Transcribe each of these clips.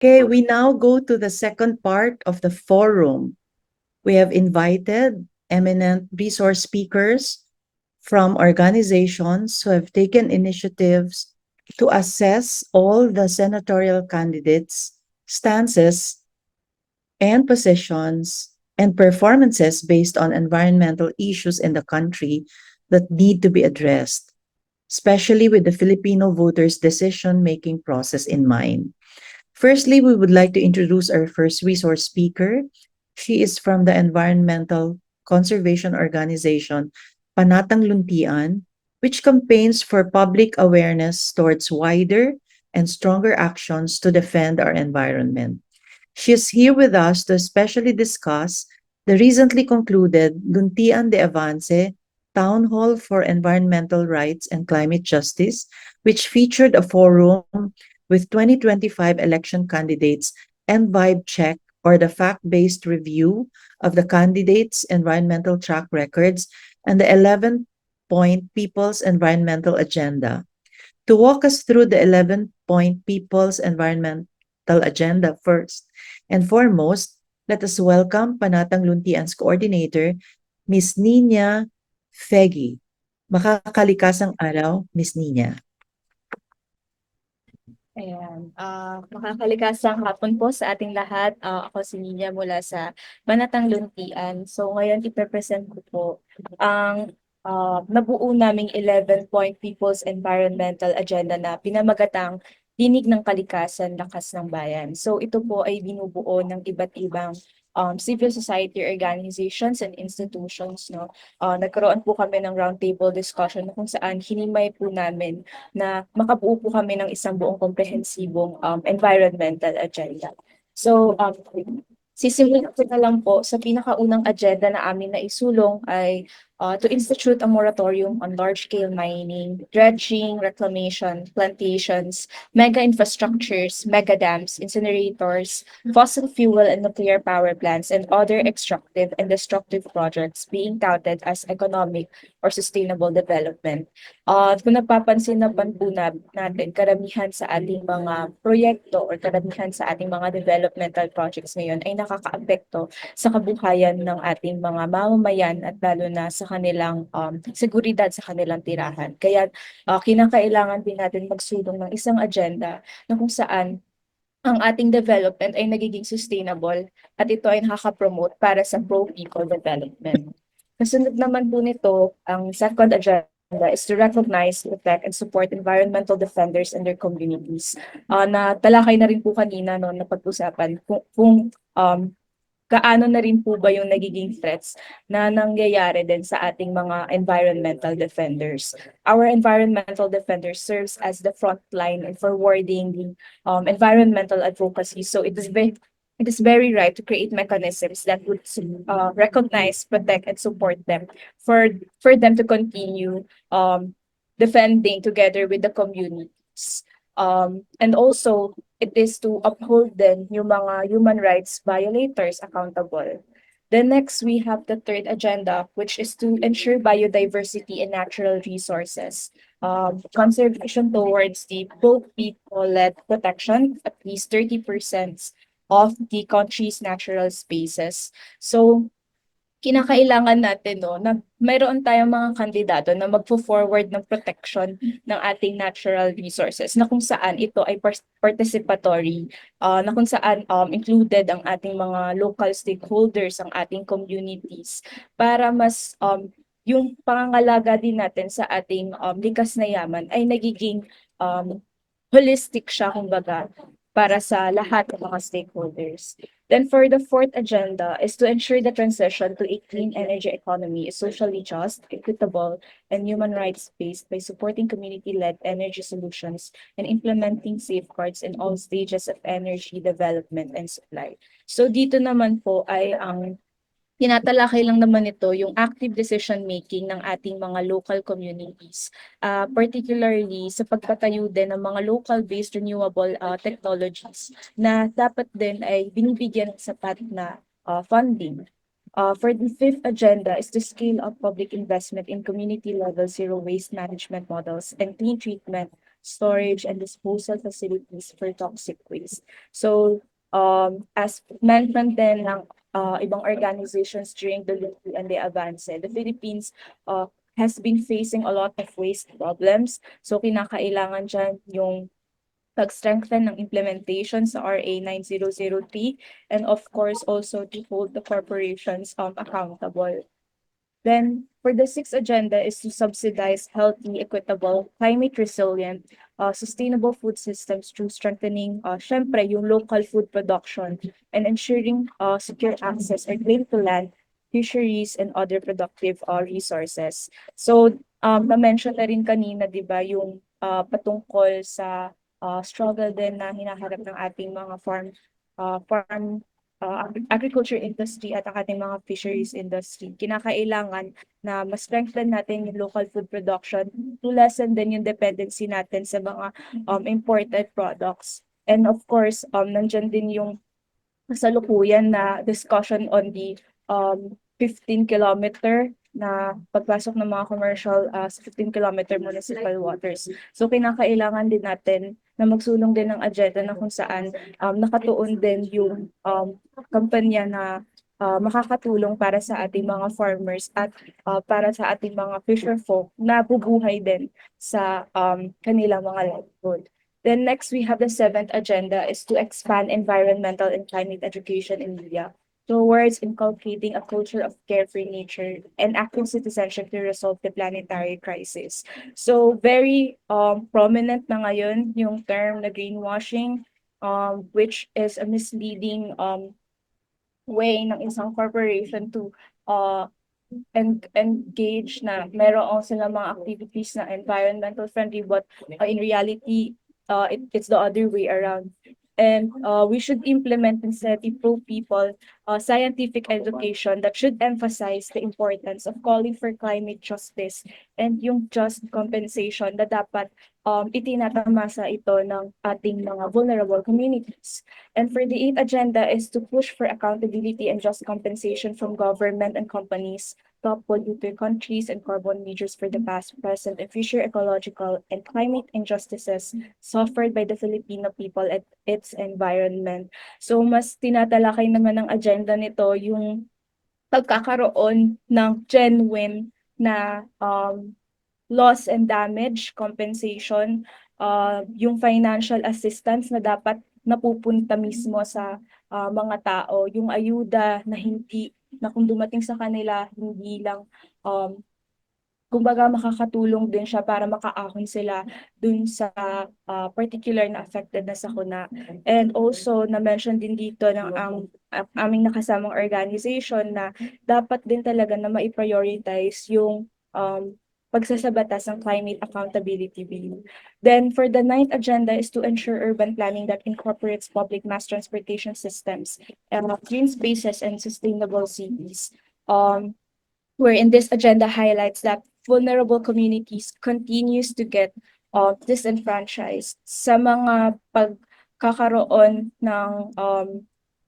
Okay, we now go to the second part of the forum. We have invited eminent resource speakers from organizations who have taken initiatives to assess all the senatorial candidates' stances and positions and performances based on environmental issues in the country that need to be addressed, especially with the Filipino voters' decision making process in mind. Firstly, we would like to introduce our first resource speaker. She is from the environmental conservation organization Panatang Luntian, which campaigns for public awareness towards wider and stronger actions to defend our environment. She is here with us to especially discuss the recently concluded Luntian de Avance Town Hall for Environmental Rights and Climate Justice, which featured a forum with 2025 election candidates Envibe check or the fact-based review of the candidates' environmental track records and the 11-point People's Environmental Agenda. To walk us through the 11-point People's Environmental Agenda first and foremost, let us welcome Panatang Luntian's coordinator, Miss Niña Fegi. Makakalikasang araw, Miss Niña. Ayan, makakalikasang hapon po sa ating lahat. Ako si Niña mula sa Panatang Luntian. So ngayon ipe-present ko po ang nabuo naming 11-point People's Environmental Agenda na pinamagatang Tinig ng Kalikasan, Lakas ng Bayan. So ito po ay binubuo ng iba't ibang civil society organizations and institutions. No? Nagkaroon po kami ng roundtable discussion kung saan hinimay po namin na makabuo po kami ng isang buong komprehensibong environmental agenda. So, sisimulan ko na lang po sa pinakaunang agenda na amin na isulong ay to institute a moratorium on large-scale mining, dredging, reclamation, plantations, mega infrastructures, mega dams, incinerators, fossil fuel and nuclear power plants, and other extractive and destructive projects being touted as economic or sustainable development. Kung napapansin naman po natin, karamihan sa ating mga proyekto or karamihan sa ating mga developmental projects ngayon ay nakakaapekto sa kabuhayan ng ating mga mamamayan at lalo na sa kanilang seguridad sa kanilang tirahan. Kaya kinakailangan din natin magsulong ng isang agenda na kung saan ang ating development ay nagiging sustainable at ito ay nakaka-promote para sa pro-people development. Kasunod naman po nito, ang second agenda is to recognize, protect, and support environmental defenders and their communities. Na talakay na rin po kanina no, na pag-usapan kung gaano na rin po ba yung nagiging threats na nangyayari din sa ating mga environmental defenders. Our environmental defenders serves as the front line in forwarding the environmental advocacy. So it is very right to create mechanisms that would recognize, protect, and support them for them to continue defending together with the communities. And also, it is to uphold then yung mga human rights violators accountable. Then next, we have the third agenda, which is to ensure biodiversity and natural resources. Conservation towards the both people-led protection, at least 30% of the country's natural spaces. So, kinakailangan natin no, na mayroon tayong mga kandidato na magfo-forward ng protection ng ating natural resources na kung saan ito ay participatory, na kung saan included ang ating mga local stakeholders, ang ating communities, para mas yung pangangalaga din natin sa ating likas na yaman ay nagiging holistic siya, kumbaga, para sa lahat ng mga stakeholders. Then for the fourth agenda is to ensure the transition to a clean energy economy is socially just, equitable, and human rights-based by supporting community-led energy solutions and implementing safeguards in all stages of energy development and supply. So dito naman po ay ang tinatalakay lang naman ito yung active decision making ng ating mga local communities, particularly sa pagpatayo din ng mga local-based renewable technologies na dapat din ay binibigyan ng sapat na funding. For the fifth agenda is to scale up public investment in community-level zero waste management models and clean treatment storage, and disposal facilities for toxic waste. So, as mentioned din ng ibang organizations during the Luntian and the Avance, the Philippines has been facing a lot of waste problems. So, kinakailangan dyan yung pag-strengthen ng implementation sa RA 9003 and of course also to hold the corporations accountable. Then, for the sixth agenda is to subsidize healthy, equitable, climate resilient, sustainable food systems through strengthening, syempre, yung local food production and ensuring secure access or claim to land, fisheries, and other productive resources. So, na-mention na rin kanina, di ba, yung patungkol sa struggle din na hinaharap ng ating mga agriculture industry at ang ating mga fisheries industry. Kinakailangan na mas strengthen natin yung local food production to lessen din yung dependency natin sa mga imported products. And of course, nandyan din yung kasalukuyan na discussion on the 15-kilometer na pagpasok ng mga commercial sa 15-kilometer municipal waters. So kinakailangan din natin na magsulong din ng agenda na kung saan nakatuon din yung kampanya na makakatulong para sa ating mga farmers at para sa ating mga fisher folk na bubuhay din sa kanilang mga livelihood. Then next, we have the seventh agenda is to expand environmental and climate education in media towards inculcating a culture of care for nature and active citizenship to resolve the planetary crisis. So very prominent na ngayon yung term na greenwashing, which is a misleading way ng isang corporation to engage na meron sila mga activities na environmental friendly but in reality it's the other way around. And we should implement instead improve people scientific education that should emphasize the importance of calling for climate justice and yung just compensation na dapat itinatamasa ito ng ating mga vulnerable communities. And for the eighth agenda is to push for accountability and just compensation from government and companies, top polluter countries, and carbon leaders for the past, present, and future ecological and climate injustices suffered by the Filipino people at its environment. So mas tinatalakay naman ng agenda nito yung pagkakaroon ng genuine na loss and damage compensation, yung financial assistance na dapat napupunta mismo sa mga tao, yung ayuda na hindi na kung dumating sa kanila hindi lang kumbaga makakatulong din siya para makaahon sila dun sa particular na affected na sakuna. And also na-mention din dito ng aming nakasamang organization na dapat din talaga na mai-prioritize yung pagsasabatas ng Climate Accountability Bill. Then for the ninth agenda is to ensure urban planning that incorporates public mass transportation systems, green spaces, and sustainable cities. Wherein this agenda highlights that vulnerable communities continues to get disenfranchised sa mga pagkakaroon ng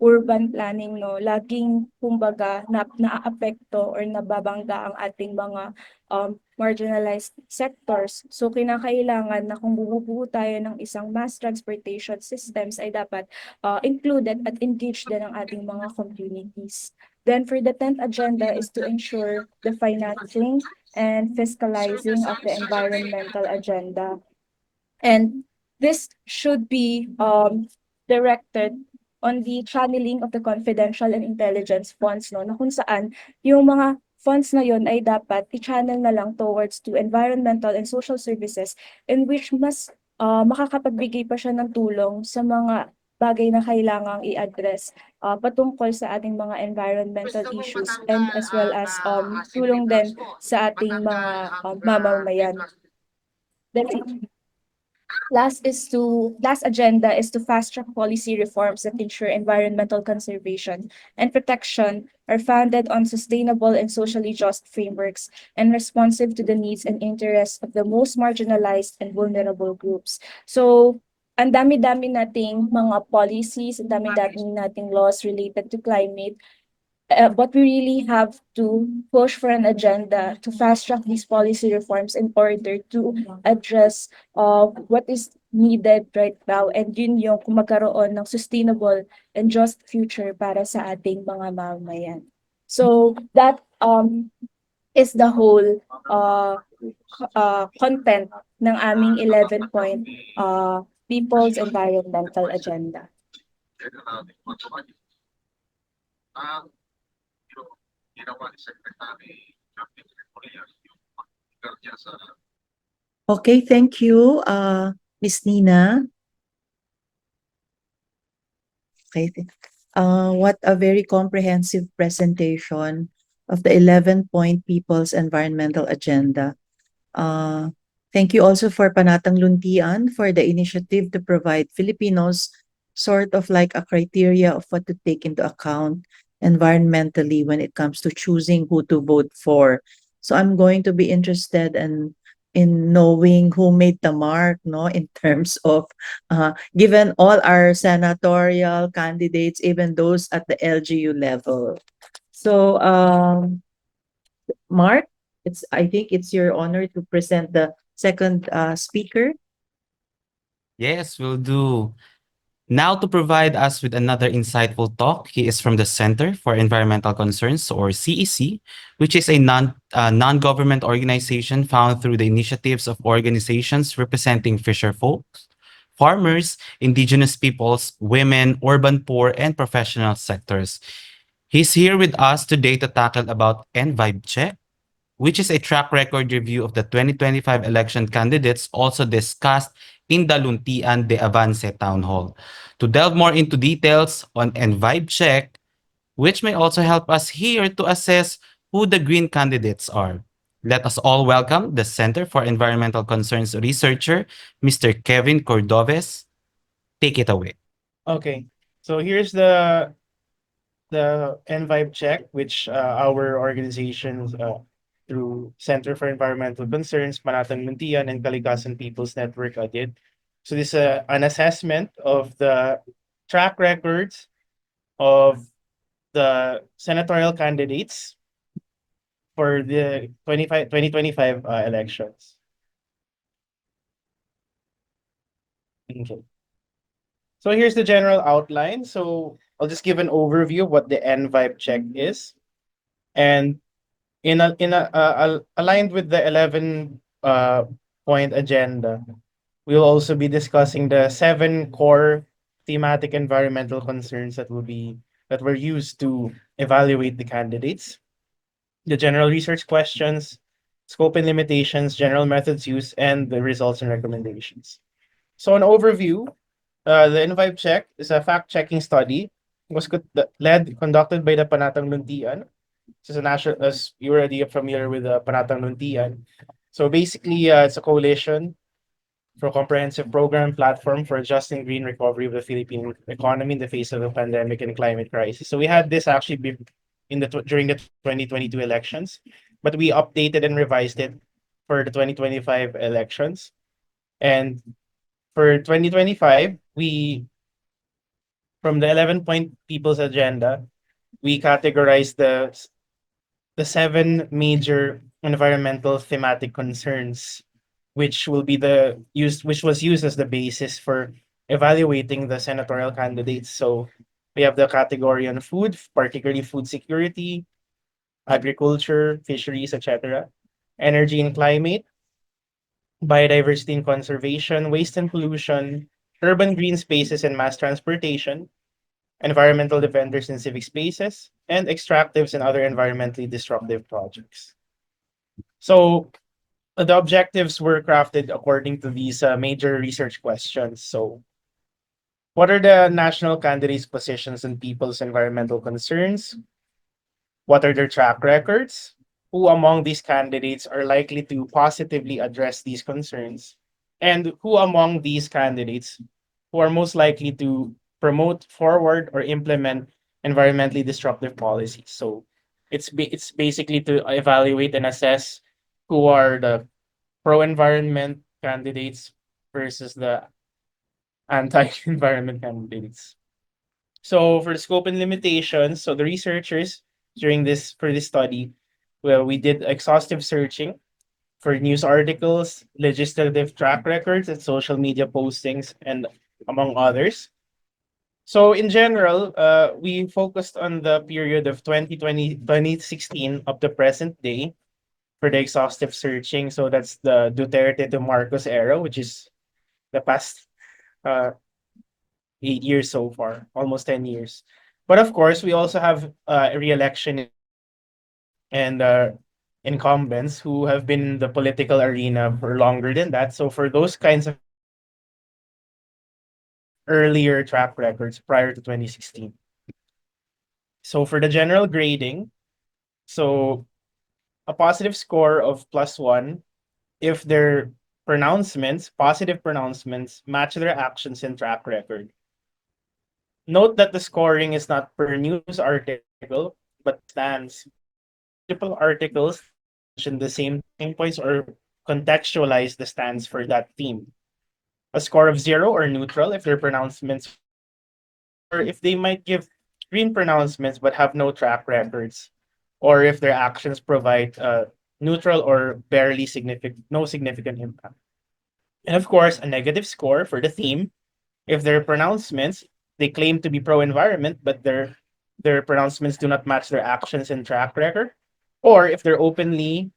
urban planning, no, laging kumbaga naaapekto or nababangga ang ating mga marginalized sectors. So kinakailangan na kung bumubuo tayo ng isang mass transportation systems ay dapat included at engaged din ang ating mga communities. Then for the 10th agenda is to ensure the financing and fiscalizing of the environmental agenda. And this should be directed on the channeling of the confidential and intelligence funds, no, na kung saan yung mga funds na yon ay dapat i-channel na lang towards to environmental and social services in which mas makakapagbigay pa siya ng tulong sa mga bagay na kailangang i-address patungkol sa ating mga environmental issues and as well as tulong din sa ating mga mamamayan. Then last agenda is to fast-track policy reforms that ensure environmental conservation and protection are founded on sustainable and socially just frameworks and responsive to the needs and interests of the most marginalized and vulnerable groups. So, ang dami-dami nating mga policies, ang dami-dami nating laws related to climate. but we really have to push for an agenda to fast track these policy reforms in order to address what is needed right now, and yun yung kung magkaroon ng sustainable and just future para sa ating mga mamamayan. So that is the whole content ng aming 11-point People's Environmental Agenda. Okay, thank you, Miss Nina. Okay. What a very comprehensive presentation of the 11-point People's Environmental Agenda. Uh, Thank you also for Panatang Luntian for the initiative to provide Filipinos sort of like a criteria of what to take into account environmentally when it comes to choosing who to vote for. So I'm going to be interested in knowing who made the mark, no, in terms of given all our senatorial candidates, even those at the LGU level. So Mark, I think it's your honor to present the second speaker. Yes, will do. Now, to provide us with another insightful talk, he is from the Center for Environmental Concerns, or CEC, which is a non-government organization found through the initiatives of organizations representing fisher folks, farmers, indigenous peoples, women, urban poor, and professional sectors. He's here with us today to tackle about Envibe Check, which is a track record review of the 2025 election candidates also discussed in the Luntian de Avance Town Hall. To delve more into details on Envibe Check, which may also help us here to assess who the green candidates are. Let us all welcome the Center for Environmental Concerns researcher, Mr. Kevin Cordoviz. Take it away. Okay, so here's the Envibe check, which our organizations through Center for Environmental Concerns, Panatang Luntian, and Kalikasan People's Network did. So this is an assessment of the track records of the senatorial candidates for the 2025 elections. Okay. So here's the general outline. So I'll just give an overview of what the Envibe check is. And aligned with the 11 point agenda, we'll also be discussing the 7 core thematic environmental concerns that were used to evaluate the candidates, the general research questions, scope and limitations, general methods used, and the results and recommendations. So an overview, the Envibe check is a fact-checking study conducted by the Panatang Luntian. This is a national, as you're already familiar with the Panatang Luntian. So basically, it's a coalition for a comprehensive program platform for adjusting green recovery of the Philippine economy in the face of the pandemic and climate crisis. So we had this actually during the 2022 elections, but we updated and revised it for the 2025 elections. And for 2025, from the 11-point People's Agenda, we categorized the 7 major environmental thematic concerns, which which was used as the basis for evaluating the senatorial candidates. So we have the category on food, particularly food security, agriculture, fisheries, etc., energy and climate, biodiversity and conservation, waste and pollution, urban green spaces and mass transportation, environmental defenders in civic spaces, and extractives and other environmentally disruptive projects. So the objectives were crafted according to these major research questions. So what are the national candidates' positions on people's environmental concerns? What are their track records? Who among these candidates are likely to positively address these concerns? And who among these candidates who are most likely to promote, forward, or implement environmentally destructive policies? So it's basically to evaluate and assess who are the pro-environment candidates versus the anti-environment candidates. So for the scope and limitations, so the researchers for this study, well, we did exhaustive searching for news articles, legislative track records, and social media postings, and among others. So in general, we focused on the period of 2016 up to present day for the exhaustive searching. So that's the Duterte to Marcos era, which is the past uh, 8 years so far, almost 10 years. But of course, we also have a re-election and incumbents who have been in the political arena for longer than that. So for those kinds of earlier track records prior to 2016. So for the general grading, so a positive score of +1 if their positive pronouncements, match their actions and track record. Note that the scoring is not per news article, but stands multiple articles mention the same talking points or contextualize the stance for that theme. A score of 0 or neutral if their pronouncements, or if they might give green pronouncements but have no track records, or if their actions provide neutral or no significant impact. And of course, a negative score for the theme if their pronouncements, they claim to be pro-environment, but their pronouncements do not match their actions and track record, or if they're openly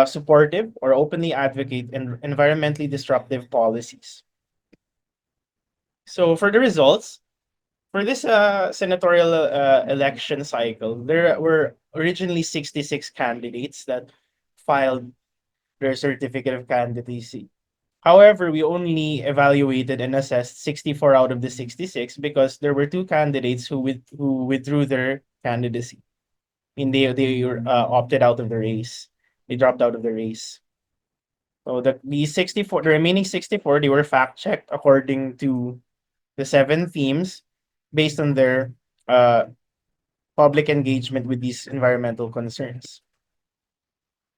supportive or openly advocate in environmentally disruptive policies. So for the results, for this senatorial election cycle, there were originally 66 candidates that filed their certificate of candidacy. However, we only evaluated and assessed 64 out of the 66 because there were two candidates who withdrew their candidacy. I mean, they opted out of the race. They dropped out of the race. So the remaining 64, they were fact checked according to the 7 themes based on their uh, public engagement with these environmental concerns.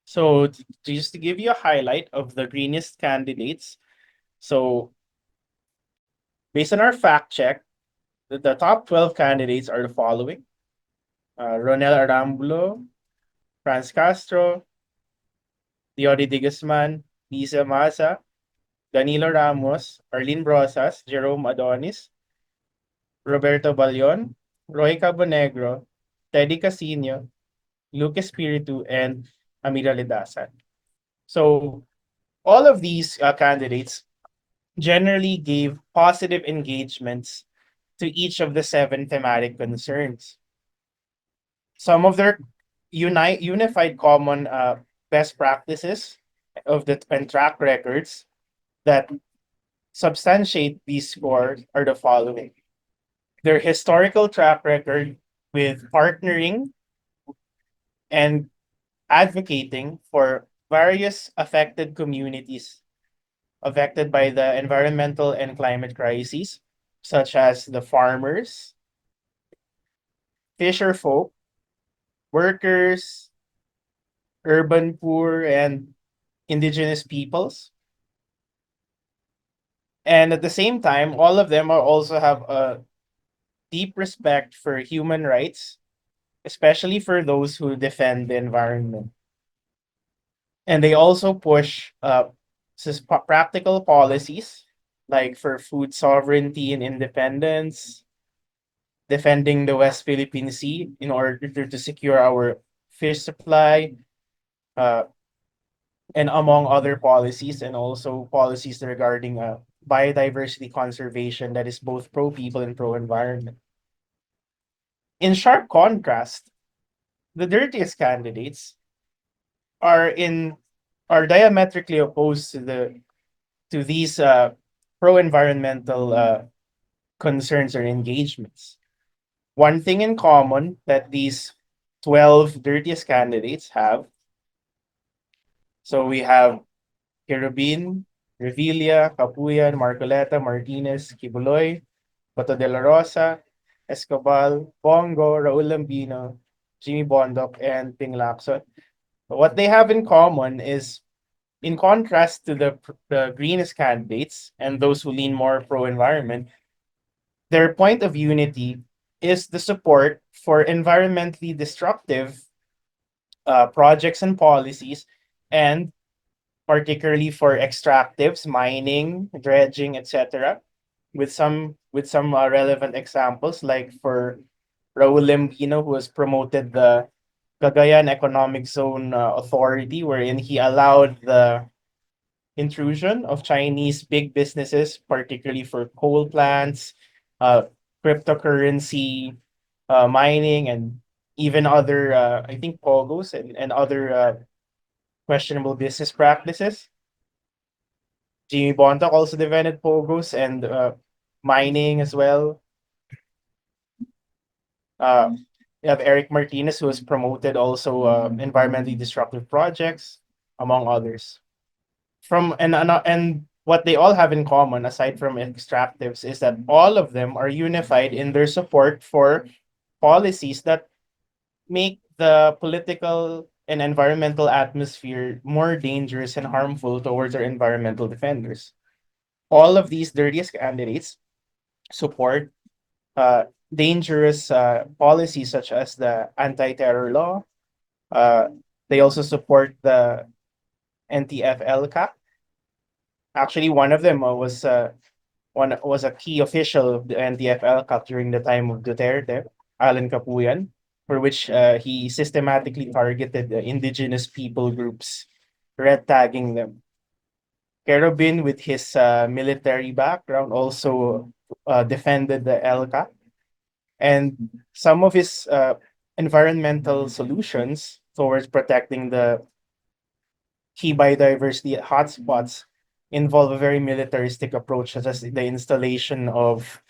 So just to give you a highlight of the greenest candidates, so based on our fact check, the top 12 candidates are the following: Ronel Arambulo, Franz Castro, Diody de Guzman, Lisa Maza, Danilo Ramos, Arlene Brosas, Jerome Adonis, Roberto Balyon, Roy Cabonegro, Teddy Casino, Lucas Espiritu, and Amira Ledasan. So all of these candidates generally gave positive engagements to each of the 7 thematic concerns. Some of their unified common best practices and track records that substantiate these scores are the following: their historical track record with partnering and advocating for various affected communities affected by the environmental and climate crises, such as the farmers, fisher folk, workers, urban poor, and indigenous peoples. And at the same time, all of them are also have a deep respect for human rights, especially for those who defend the environment. And they also push practical policies like for food sovereignty and independence, defending the West Philippine Sea in order to secure our fish supply, uh, and among other policies, and also policies regarding biodiversity conservation that is both pro people and pro environment. In sharp contrast, the dirtiest candidates are in are diametrically opposed to these pro environmental concerns or engagements. One thing in common that these 12 dirtiest candidates have, so we have Cherubin, Revilla, Capuyan, Marcoleta, Martinez, Kibuloy, Bato de la Rosa, Escobal, Bongo, Raul Lambino, Jimmy Bondoc, and Ping Lacson. What they have in common is, in contrast to the greenest candidates and those who lean more pro-environment, their point of unity is the support for environmentally destructive projects and policies, and particularly for extractives, mining, dredging, etc. With some relevant examples, like for Raul Lembino, who has promoted the Cagayan Economic Zone Authority, wherein he allowed the intrusion of Chinese big businesses, particularly for coal plants, uh, cryptocurrency, mining, and even other, I think, pogos and other questionable business practices. Jimmy Bontoc also defended pogos and mining as well. Uh, you have Eric Martinez, who has promoted also environmentally destructive projects, among others. And what they all have in common, aside from extractives, is that all of them are unified in their support for policies that make the political and environmental atmosphere more dangerous and harmful towards our environmental defenders. All of these dirtiest candidates support dangerous policies such as the anti-terror law. Uh, they also support the NTF-LCAC. Actually, one was a key official of the NTF-LCAC during the time of Duterte, Alan Capuyan, for which he systematically targeted the indigenous people groups, red tagging them. Kerobin, with his military background, also defended the LCAC, and some of his environmental solutions towards protecting the key biodiversity hotspots involve a very militaristic approach, such as the installation of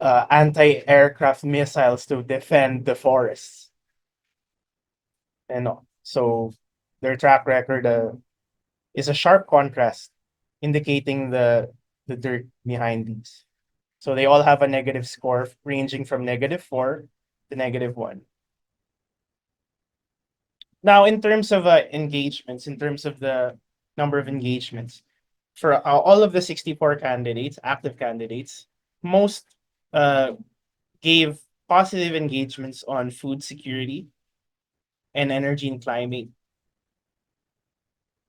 anti-aircraft missiles to defend the forests. And so their track record is a sharp contrast, indicating the dirt behind these. So they all have a negative score ranging from -4 to -1. Now, in terms of engagements, in terms of the number of engagements, for all of the 64 candidates, active candidates, most uh, gave positive engagements on food security and energy and climate.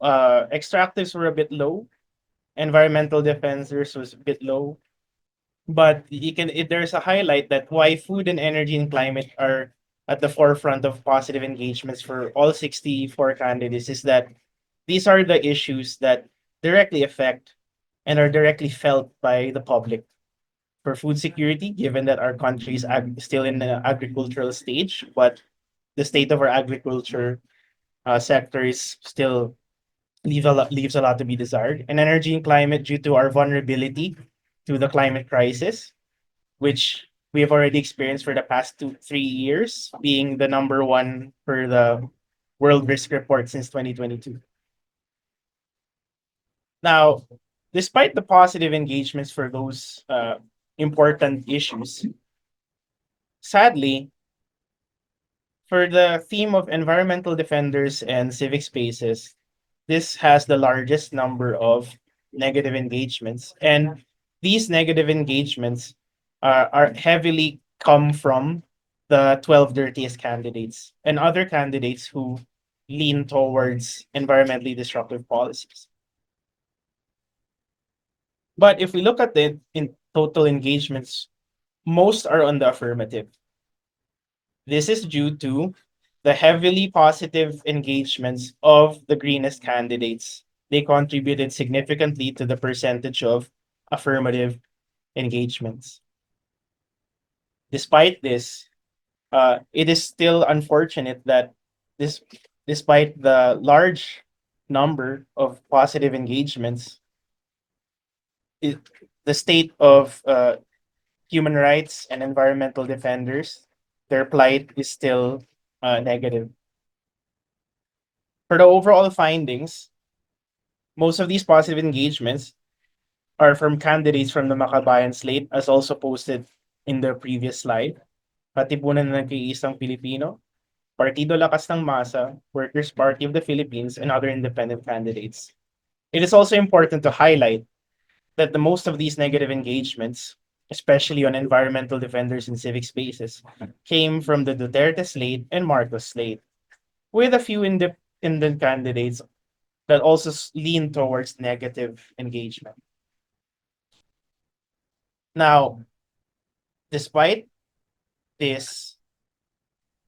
Extractives were a bit low. Environmental defenders was a bit low. But there's a highlight that why food and energy and climate are at the forefront of positive engagements for all 64 candidates is that these are the issues that directly affect and are directly felt by the public. For food security, given that our country is still in the agricultural stage, but the state of our agriculture sector is still leaves a lot to be desired. And energy and climate, due to our vulnerability to the climate crisis, which we have already experienced for the past 3 years, being the number one for the World Risk Report since 2022. Now, despite the positive engagements for those important issues, sadly, for the theme of environmental defenders and civic spaces, this has the largest number of negative engagements. And these negative engagements are heavily come from the 12 dirtiest candidates and other candidates who lean towards environmentally destructive policies. But if we look at it in total engagements, most are on the affirmative. This is due to the heavily positive engagements of the greenest candidates. They contributed significantly to the percentage of affirmative engagements. Despite this, it is still unfortunate that this, despite the large number of positive engagements, the state of human rights and environmental defenders, their plight is still negative. For the overall findings, most of these positive engagements are from candidates from the Makabayan slate, as also posted in the previous slide. Katipunan ng Nag-iisang Pilipino, Partido Lakas ng Masa, Workers' Party of the Philippines, and other independent candidates. It is also important to highlight that the most of these negative engagements especially on environmental defenders in civic spaces, came from the Duterte slate and Marcos slate, with a few independent candidates that also lean towards negative engagement. Now, despite this,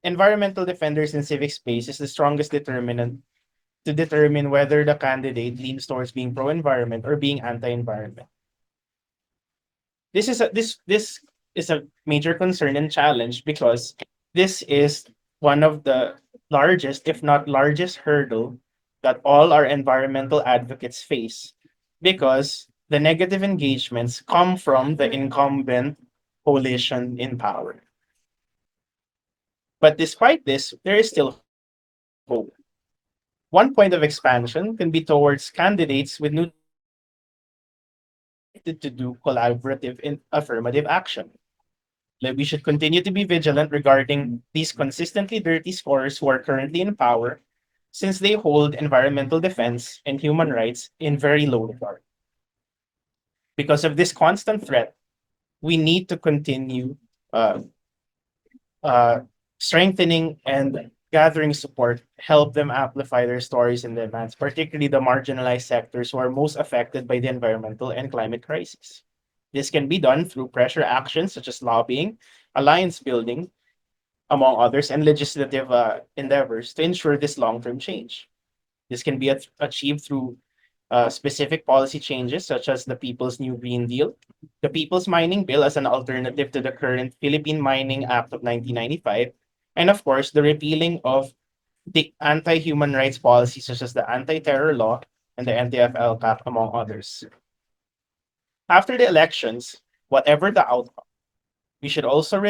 environmental defenders in civic space is the strongest determinant to determine whether the candidate leans towards being pro-environment or being anti-environment. This is a major concern and challenge because this is one of the largest, if not largest, hurdle that all our environmental advocates face because the negative engagements come from the incumbent coalition in power. But despite this, there is still hope. One point of expansion can be towards candidates with new to do collaborative and affirmative action. Like we should continue to be vigilant regarding these consistently dirty scorers who are currently in power, since they hold environmental defense and human rights in very low regard. Because of this constant threat, we need to continue uh, strengthening and gathering support, help them amplify their stories and demands, particularly the marginalized sectors who are most affected by the environmental and climate crisis. This can be done through pressure actions such as lobbying, alliance building, among others, and legislative endeavors to ensure this long term change. This can be achieved through specific policy changes such as the People's New Green Deal, the People's Mining Bill as an alternative to the current Philippine Mining Act of 1995, and of course, the repealing of the anti-human rights policies such as the anti-terror law and the NTF Cap, among others. After the elections, whatever the outcome, we should also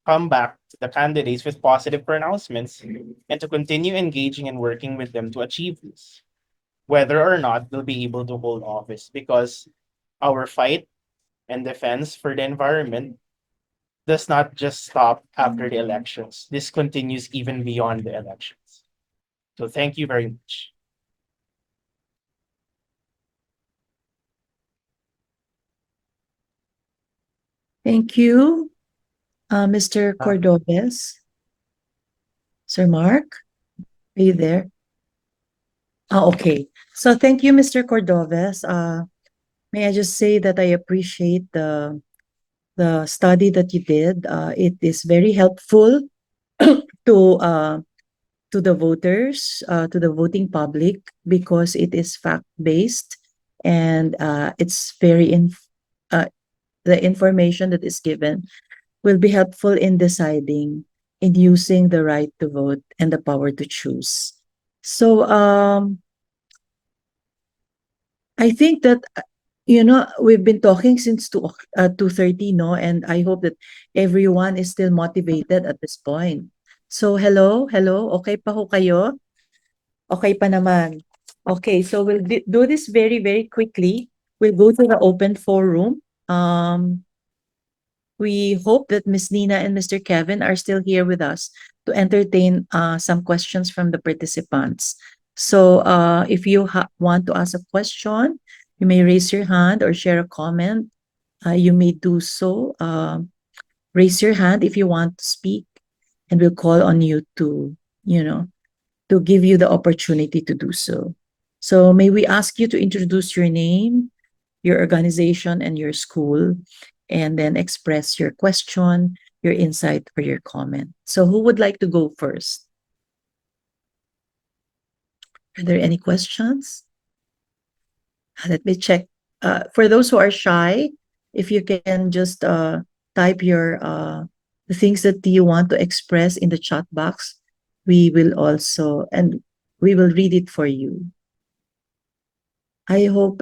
come back to the candidates with positive pronouncements and to continue engaging and working with them to achieve this, whether or not they'll be able to hold office, because our fight and defense for the environment does not just stop after the elections. This continues even beyond the elections. So thank you very much. Thank you, Mr. Cordoviz. Sir Mark, are you there? Okay. So thank you, Mr. Cordoves. May I just say that I appreciate the study that you did. It is very helpful to the voters, to the voting public, because it is fact based, and it's the information that is given will be helpful in deciding, in using the right to vote and the power to choose. So I think that we've been talking since 2:30, no, and I hope that everyone is still motivated at this point. So hello, okay pa ho kayo? Okay pa naman. Okay, so we'll do this very, very quickly. We'll go to the open forum. We hope that Miss Nina and Mr. Kevin are still here with us to entertain some questions from the participants. So if you want to ask a question, you may raise your hand or share a comment. You may do so. Raise your hand if you want to speak, and we'll call on you to give you the opportunity to do so. So may we ask you to introduce your name, your organization, and your school, and then express your question, your insight, or your comment. So who would like to go first? Are there any questions? Let me check. For those who are shy, if you can just type the things that you want to express in the chat box, we will read it for you. I hope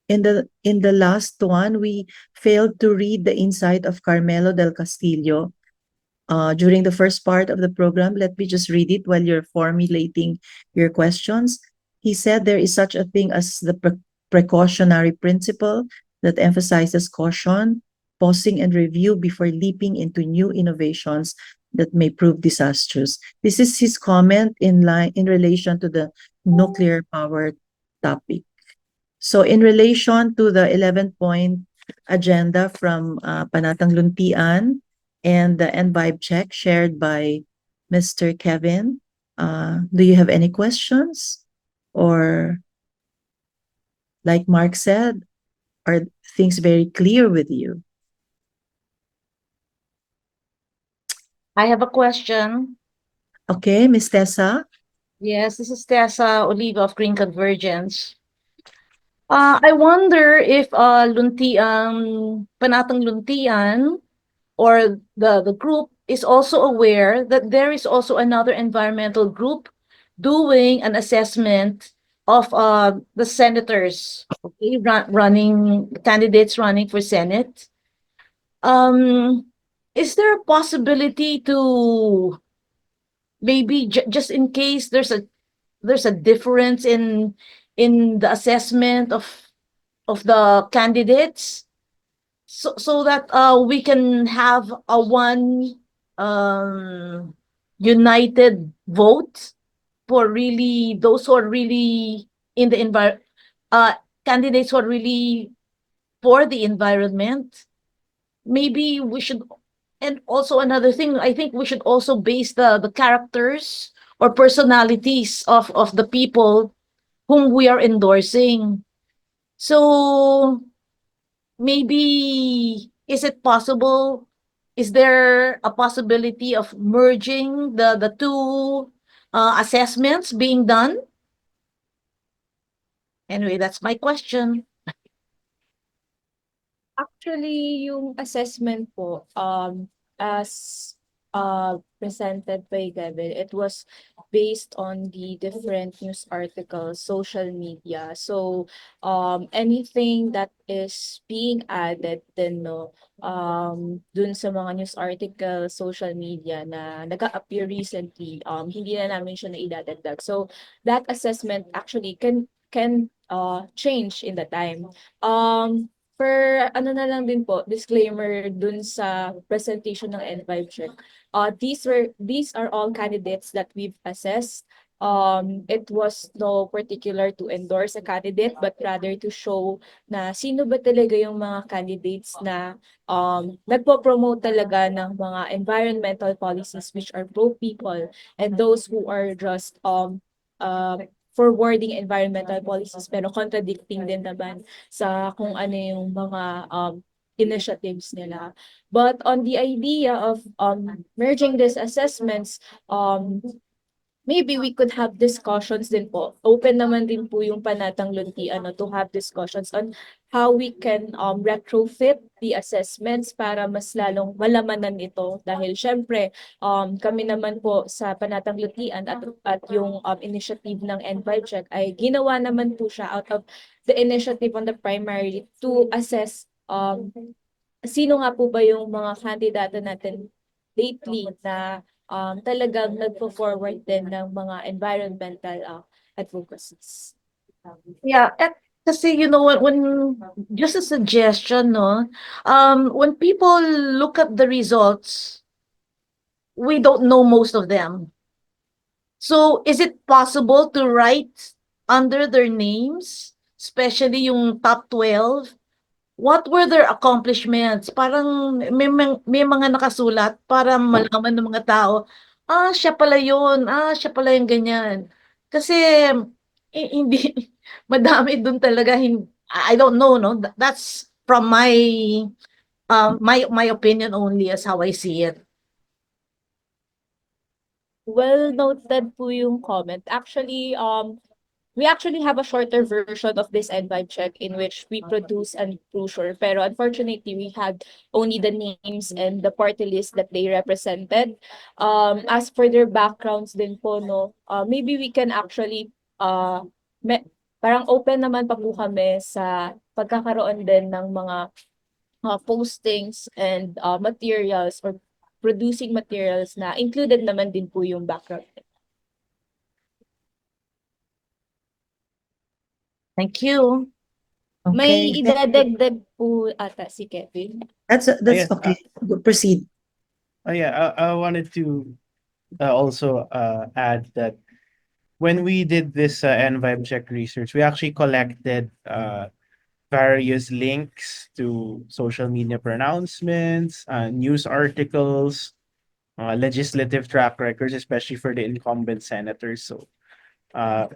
in the last one, we failed to read the insight of Carmelo del Castillo during the first part of the program. Let me just read it while you're formulating your questions. He said there is such a thing as the precautionary principle that emphasizes caution, pausing and review before leaping into new innovations that may prove disastrous. This is his comment in relation to the nuclear power topic. So in relation to the 11-point agenda from Panatang Luntian and the Envibe check shared by Mr. Kevin. Do you have any questions? Or, like Mark said, are things very clear with you? I have a question. Okay, Miss Tessa? Yes, this is Tessa Oliva of Green Convergence. I wonder if Panatang Luntian or the group is also aware that there is also another environmental group doing an assessment of the senators, okay, running candidates running for Senate. Is there a possibility to maybe just in case there's a difference in the assessment of the candidates, so that we can have a one united vote for really those who are really in the uh candidates who are really for the environment. Maybe we should, and also another thing, I think we should also base the characters or personalities of the people whom we are endorsing. So maybe is it possible? Is there a possibility of merging the two assessments being done? Anyway, that's my question. Actually, yung assessment po, as presented by Gavin, it was based on the different news articles, social media. So, anything that is being added din, no, dun sa mga news article, social media na nag-a-appear recently, hindi na namin siya naidadagdag. So, that assessment actually can change in the time. Per ano na lang din po, disclaimer dun sa presentation ng Envibe check. These are all candidates that we've assessed. It was no particular to endorse a candidate, but rather to show na sino ba talaga yung mga candidates na nagpo-promote talaga ng mga environmental policies which are pro-people, and those who are just forwarding environmental policies pero contradicting din naman sa kung ano yung mga initiatives nila. But on the idea of merging these assessments, maybe we could have discussions din po. Open naman din po yung Panatang Luntian to have discussions on how we can retrofit the assessments para mas lalong malamanan ito. Dahil syempre, kami naman po sa Panatang Luntian at yung initiative ng Envibe Check ay ginawa naman po siya out of the initiative on the primary to assess sino nga po ba yung mga kandidato natin lately na talagang nagpo-forward din ng mga environmental advocacies. Yeah, kasi when just a suggestion, no, when people look at the results, we don't know most of them. So is it possible to write under their names, especially yung top 12, what were their accomplishments? Parang may mga nakasulat para malaman ng mga tao, siya pala yun, siya pala yung ganyan. Kasi hindi, madami dun talaga, I don't know, no? That's from my opinion only as how I see it. Well noted po yung comment. Actually, we actually have a shorter version of this Envibe check in which we produce a brochure. Pero unfortunately, we had only the names and the party list that they represented. As for their backgrounds din po, no, maybe we can actually, parang open naman pa po kami sa pagkakaroon din ng mga postings and materials or producing materials na included naman din po yung background. Thank you. May Okay. idadagdag po ata si Kevin. That's Yes, okay. Proceed. Oh yeah, I wanted to also add that when we did this Envibe check research, we actually collected various links to social media pronouncements, news articles, legislative track records, especially for the incumbent senators. So uh,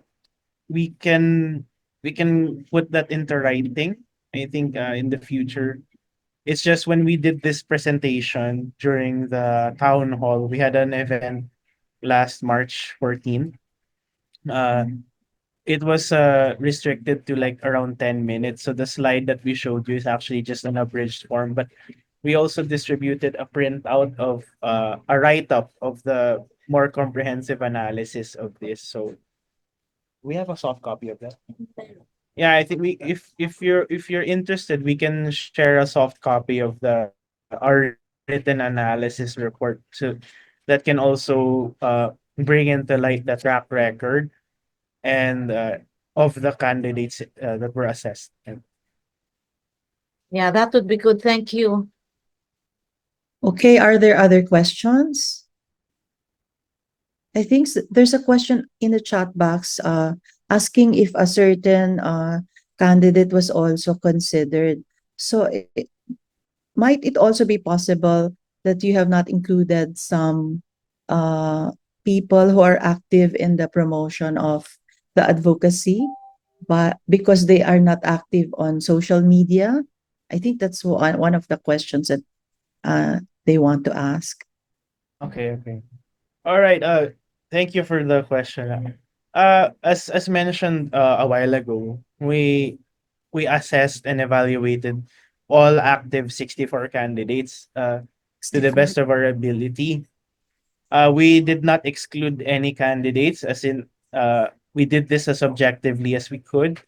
we can we can put that into writing. I think in the future. It's just when we did this presentation during the town hall, we had an event last March 14. Uh, it was restricted to like around 10 minutes. So the slide that we showed you is actually just an abridged form, but we also distributed a printout of a write-up of the more comprehensive analysis of this. So we have a soft copy of that. Yeah, I think we if you're interested, we can share a soft copy of the our written analysis report so that can also bring into light the track record and of the candidates that were assessed. And Yeah, that would be good. Thank you. Okay, are there other questions? I think there's a question in the chat box asking if a certain candidate was also considered. So might it also be possible that you have not included some uh, people who are active in the promotion of the advocacy, but because they are not active on social media? I think that's one of the questions that they want to ask. okay, okay. All right. Thank you for the question. As mentioned a while ago, we assessed and evaluated all active 64 candidates to the best of our ability. We did not exclude any candidates, as in we did this as objectively as we could,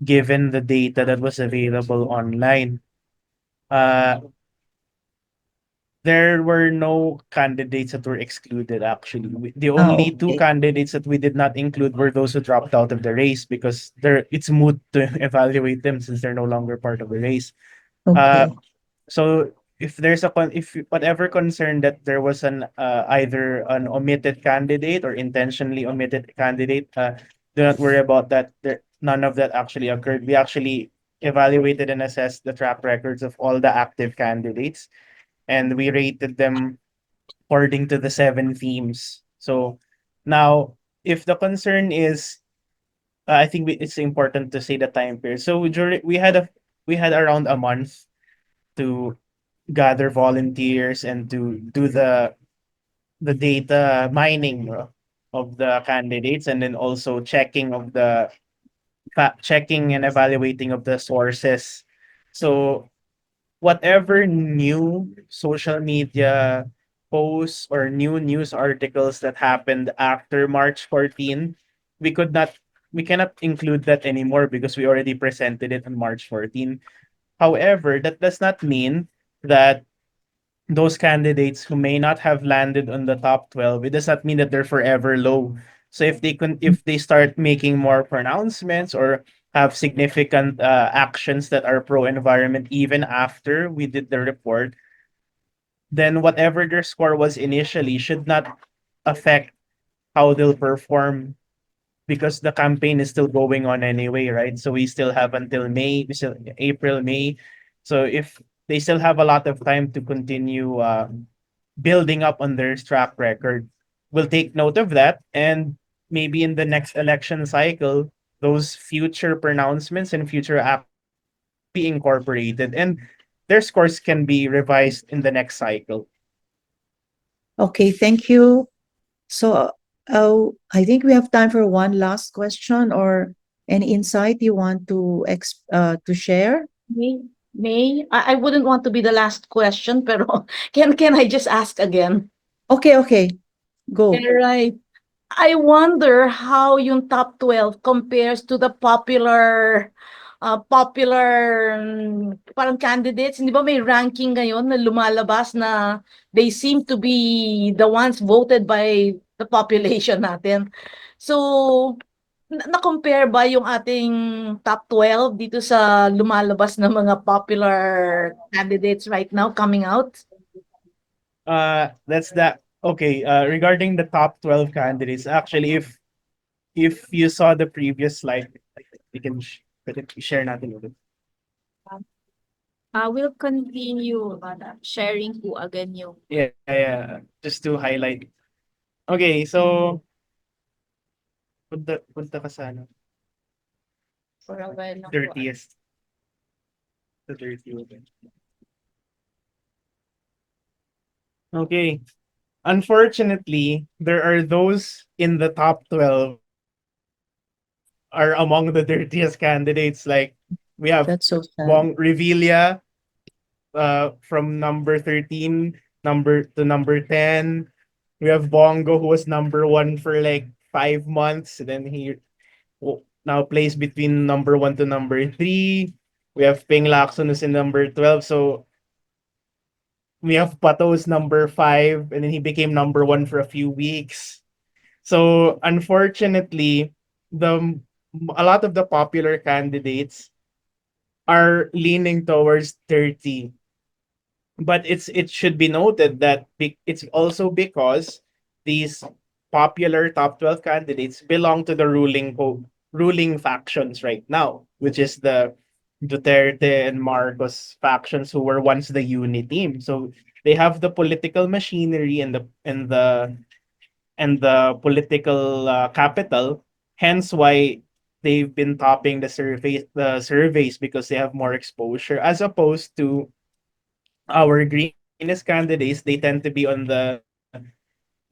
given the data that was available online. Uh, there were no candidates that were excluded actually. The only two Okay. candidates that we did not include were those who dropped out of the race because it's moot to evaluate them since they're no longer part of the race. Uh, Okay. so if whatever concern that there was an either an omitted candidate or intentionally omitted candidate, do not worry about that. None of that actually occurred. We actually evaluated and assessed the track records of all the active candidates, and we rated them according to the seven themes. So now, if the concern is, I think it's important to say the time period. So during we had around a month to gather volunteers and to do the data mining of the candidates, and then also checking of the checking and evaluating of the sources. So whatever new social media posts or new news articles that happened after March 14, we could not we cannot include that anymore because we already presented it on March 14. However, that does not mean that those candidates who may not have landed on the top 12, it does not mean that they're forever low. So if they start making more pronouncements or have significant actions that are pro environment even after we did the report, then whatever their score was initially should not affect how they'll perform because the campaign is still going on anyway, right? So we still have until May, we still April, May. So if they still have a lot of time to continue building up on their track record, we'll take note of that. And maybe in the next election cycle, those future pronouncements and future actions will be incorporated and their scores can be revised in the next cycle. Okay, thank you. So, I think we have time for one last question or any insight you want to share. I wouldn't want to be the last question, pero can I just ask again? Okay, okay, go. Right. I wonder how yung top 12 compares to the parang candidates. Hindi ba may ranking ngayon na lumalabas na they seem to be the ones voted by the population natin. So, na-compare ba yung ating top 12 dito sa lumalabas na mga popular candidates right now coming out? That's that. Okay. Regarding the top 12 candidates, actually, if you saw the previous slide, we can share natin ulit. We'll continue sharing po again yung Yeah. Just to highlight. Okay, so punta ka sa ano, for a while na po. 30th. The 30th. Okay. Unfortunately, there are those in the top 12 are among the dirtiest candidates. Like we have That's so sad. Bong Revilla from number 13 number 10. We have Bongo who was number 1 for like 5 months. And then he now plays between number 1 to number 3. We have Ping Lacson who's in number 12. So we have Pato's number 5 and then he became number 1 for a few weeks. So unfortunately, the a lot of the popular candidates are leaning towards 30. But it should be noted that it's also because these popular top 12 candidates belong to the ruling factions right now, which is the Duterte and Marcos factions who were once the unity team. So they have the political machinery and the political capital. Hence why they've been topping the surveys because they have more exposure as opposed to our greenest candidates. They tend to be on the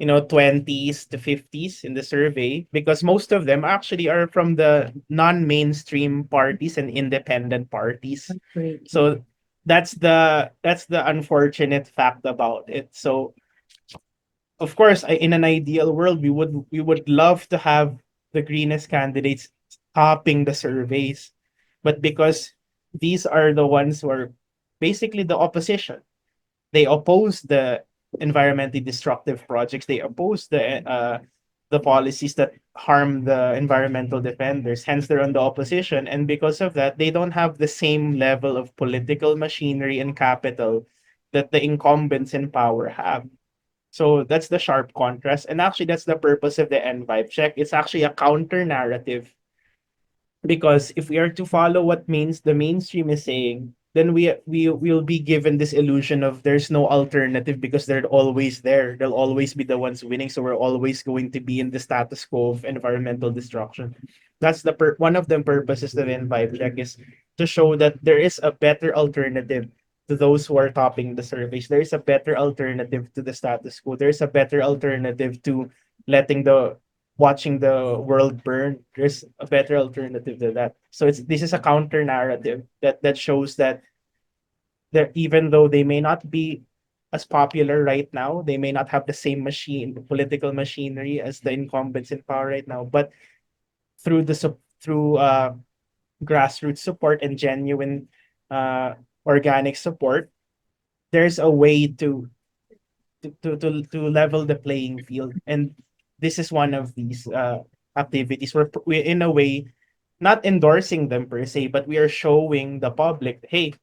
20s to 50s in the survey because most of them actually are from the non-mainstream parties and independent parties. Great. So that's the unfortunate fact about it. So of course, in an ideal world, we would love to have the greenest candidates topping the surveys, but because these are the ones who are basically the opposition, they oppose the environmentally destructive projects. They oppose the policies that harm the environmental defenders. Hence, they're on the opposition, and because of that, they don't have the same level of political machinery and capital that the incumbents in power have. So that's the sharp contrast. And actually, that's the purpose of the Envibe check. It's actually a counter narrative because if we are to follow what means the mainstream is saying, then we will be given this illusion of there's no alternative because they're always there. They'll always be the ones winning. So we're always going to be in the status quo of environmental destruction. That's one of the purposes of the Envibe check is to show that there is a better alternative to those who are topping the surveys. There is a better alternative to the status quo. There's a better alternative to letting the watching the world burn. There's a better alternative to that. So this is a counter narrative that shows that even though they may not be as popular right now, they may not have the same political machinery as the incumbents in power right now, but through grassroots support and genuine organic support, there's a way to level the playing field. And this is one of these activities where we in a way not endorsing them per se, but we are showing the public, hey,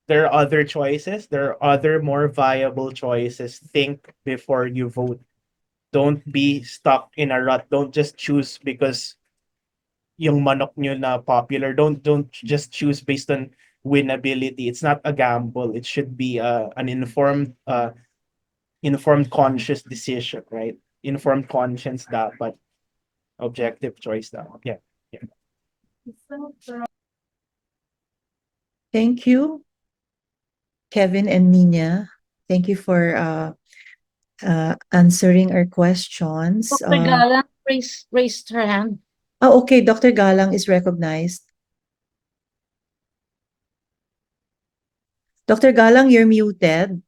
there are other choices, there are other more viable choices. Think before you vote. Don't be stuck in a rut. Don't just choose because yung manok nyo na popular. Don't just choose based on winnability. It's not a gamble. It should be an informed conscious decision, right? Informed conscience dapat. Objective choice dapat. Yeah. Thank you, Kevin and Niña. Thank you for answering our questions. Dr. Galang raised her hand. Oh, okay. Dr. Galang is recognized. Dr. Galang, you're muted.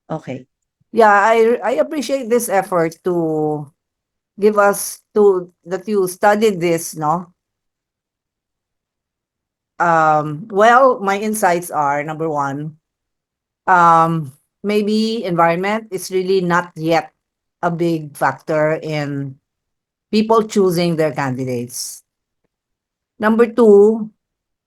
Okay. Yeah, I appreciate this effort to give us to that you studied this, no? Well, my insights are number one, maybe environment is really not yet a big factor in people choosing their candidates. Number two,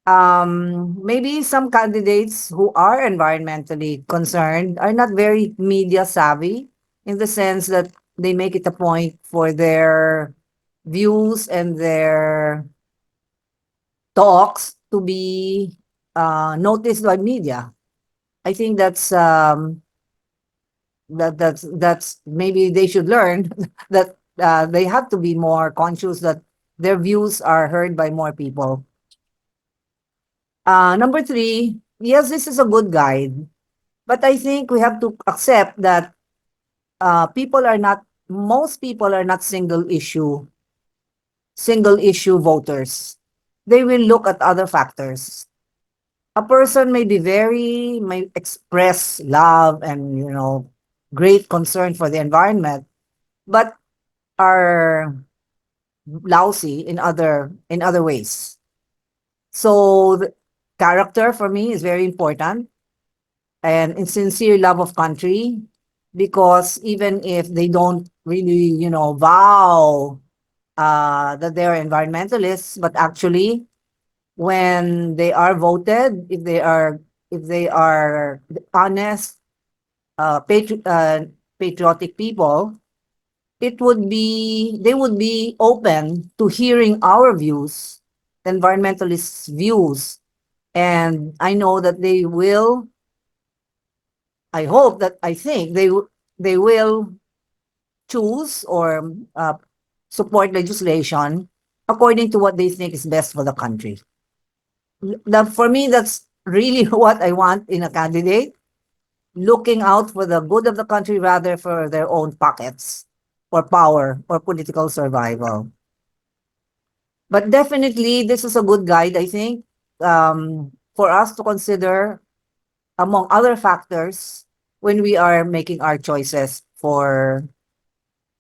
maybe some candidates who are environmentally concerned are not very media savvy in the sense that they make it a point for their views and their talks to be noticed by media. I think that's maybe they should learn that they have to be more conscious that their views are heard by more people. Number three, yes, this is a good guide, but I think we have to accept that most people are not single issue voters. They will look at other factors. A person may express love and, great concern for the environment, but are lousy in other ways. So the character for me is very important, and a sincere love of country, because even if they don't really, vow that they are environmentalists, but actually when they are voted, if they are honest, patriotic people, they would be open to hearing our views, environmentalists' views, and I think they will choose or support legislation according to what they think is best for the country. For me, that's really what I want in a candidate, looking out for the good of the country rather for their own pockets or power or political survival. But definitely, this is a good guide, I think, for us to consider among other factors when we are making our choices for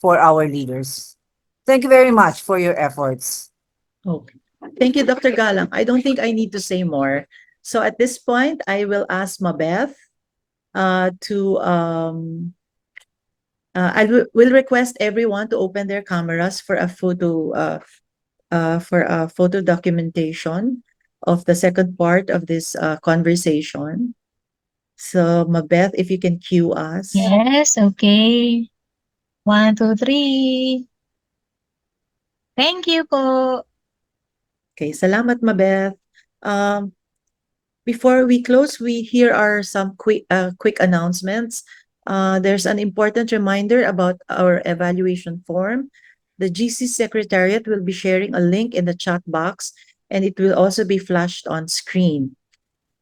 our leaders. Thank you very much for your efforts. Okay. Thank you, Dr. Galang. I don't think I need to say more. So at this point, I will ask Mabeth to will request everyone to open their cameras for a photo documentation of the second part of this conversation. So Mabeth, if you can cue us. Yes, okay. 1, 2, 3. Thank you po. Okay, salamat Mabeth. Um, Before we close, here are some quick announcements. There's an important reminder about our evaluation form. The GC Secretariat will be sharing a link in the chat box, and it will also be flashed on screen.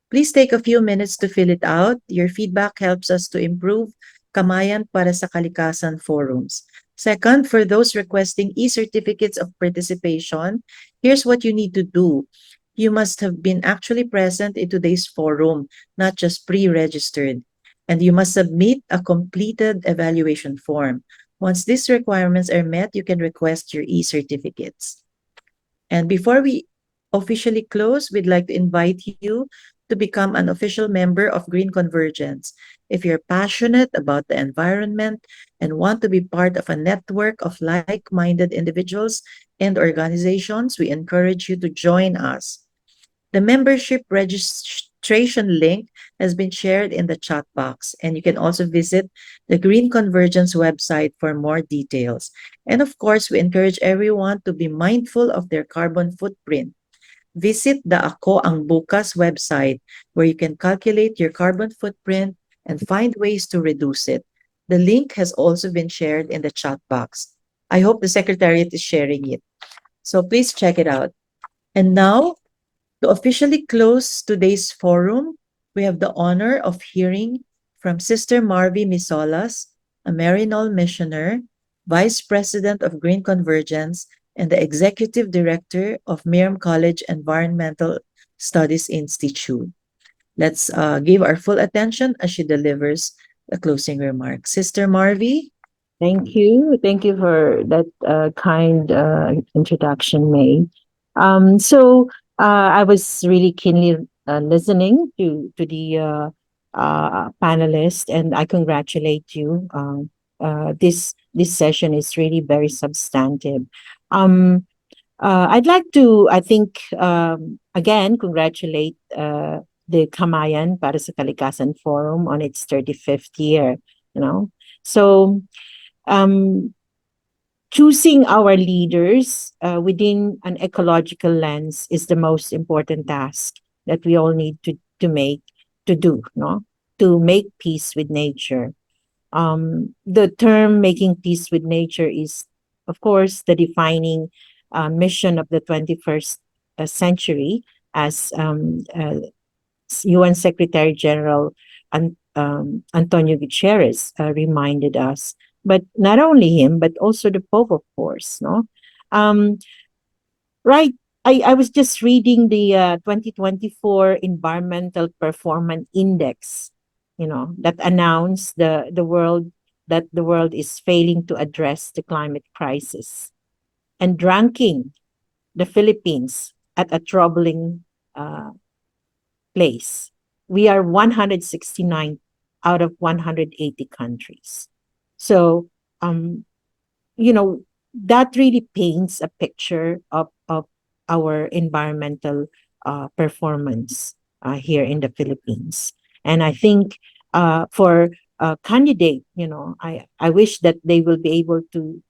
Please take a few minutes to fill it out. Your feedback helps us to improve Kamayan para sa Kalikasan forums. Second, for those requesting e-certificates of participation, here's what you need to do. You must have been actually present in today's forum, not just pre-registered. And you must submit a completed evaluation form. Once these requirements are met, you can request your e-certificates. And before we officially close, we'd like to invite you to become an official member of Green Convergence. If you're passionate about the environment and want to be part of a network of like-minded individuals and organizations, we encourage you to join us. The membership registration link has been shared in the chat box, and you can also visit the Green Convergence website for more details. And of course, we encourage everyone to be mindful of their carbon footprint. Visit the Ako Ang Bukas website, where you can calculate your carbon footprint and find ways to reduce it. The link has also been shared in the chat box. I hope the Secretariat is sharing it. So please check it out. And now, to officially close today's forum, we have the honor of hearing from Sister Marvy Misolas, a Marinol missioner, Vice President of Green Convergence, and the Executive Director of Miriam College Environmental Studies Institute. Let's give our full attention as she delivers the closing remarks. Sister Marvy? Thank you. Thank you for that kind introduction, May. I was really keenly listening to the panelists, and I congratulate you. This session is really very substantive. I'd like to, I think, again, congratulate the Kamayan para sa Kalikasan Forum on its 35th year. So choosing our leaders within an ecological lens is the most important task. that we all need to do, no, to make peace with nature. The term making peace with nature is, of course, the defining mission of the 21st century, as UN Secretary General Antonio Guterres reminded us. But not only him, but also the Pope, of course. No, right. I was just reading the 2024 Environmental Performance Index, that announced the world that the world is failing to address the climate crisis and ranking the Philippines at a troubling place. We are 169 out of 180 countries. So, you know, that really paints a picture of our environmental performance here in the Philippines. And I think for a candidate, I wish that they will be able to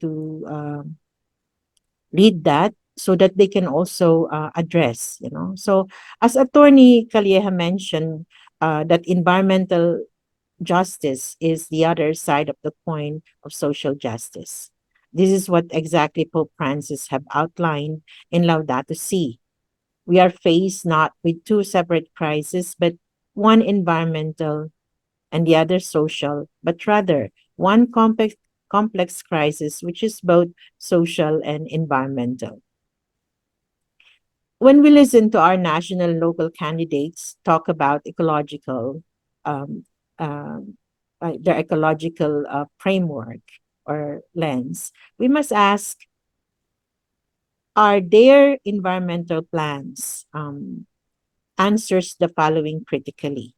read that so that they can also address. So as Attorney Calieja mentioned, that environmental justice is the other side of the coin of social justice. This is what exactly Pope Francis have outlined in Laudato Si. We are faced not with two separate crises, but one environmental and the other social, but rather one complex crisis, which is both social and environmental. When we listen to our national and local candidates talk about um, their ecological framework or lens, we must ask, are their environmental plans answers the following critically?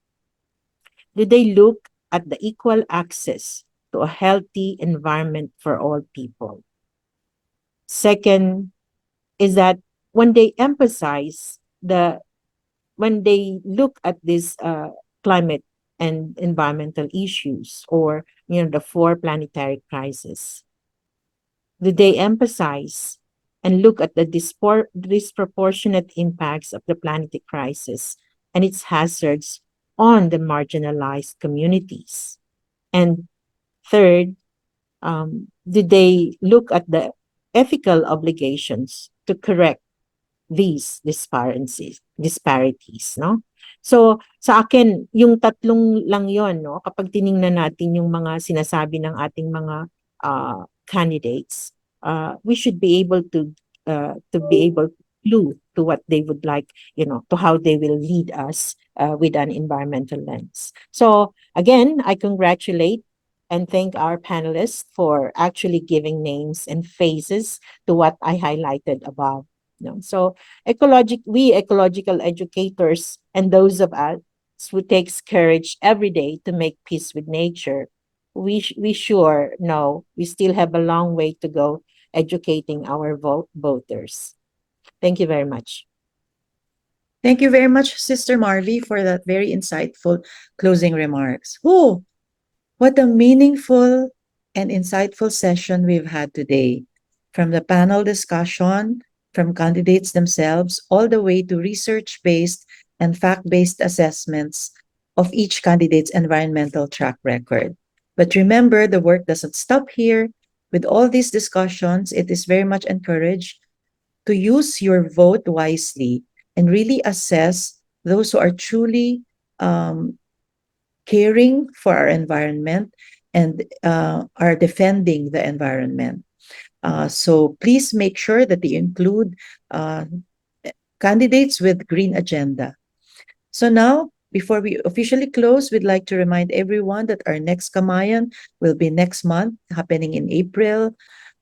Do they look at the equal access to a healthy environment for all people? Second is that when they when they look at this climate and environmental issues, or the four planetary crises, do they emphasize and look at the disproportionate impacts of the planetary crisis and its hazards on the marginalized communities? And third, do they look at the ethical obligations to correct these disparities, no? So, sa akin, yung tatlong lang yon, no? Kapag tiningnan natin yung mga sinasabi ng ating mga candidates, we should be able to be able to clue to what they would like, to how they will lead us with an environmental lens. So, again, I congratulate and thank our panelists for actually giving names and faces to what I highlighted above. So we ecological educators and those of us who takes courage every day to make peace with nature, we sure know we still have a long way to go educating our voters. Thank you very much. Thank you very much, Sister Marley, for that very insightful closing remarks. Oh, what a meaningful and insightful session we've had today. From the panel discussion, from candidates themselves, all the way to research-based and fact-based assessments of each candidate's environmental track record. But remember, the work doesn't stop here. With all these discussions, it is very much encouraged to use your vote wisely and really assess those who are truly caring for our environment and are defending the environment. So please make sure that you include candidates with green agenda. So now, before we officially close, we'd like to remind everyone that our next Kamayan will be next month, happening in April.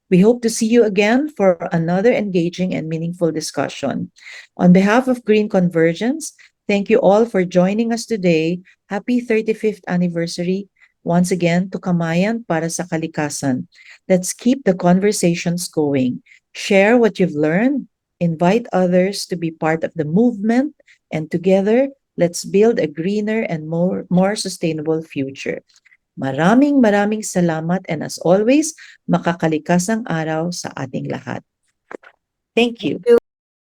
We hope to see you again for another engaging and meaningful discussion. On behalf of Green Convergence, thank you all for joining us today. Happy 35th anniversary once again to Kamayan para sa kalikasan. Let's keep the conversations going. Share what you've learned, invite others to be part of the movement, and together, let's build a greener and more sustainable future. Maraming salamat, and as always, makakalikasang araw sa ating lahat. Thank you.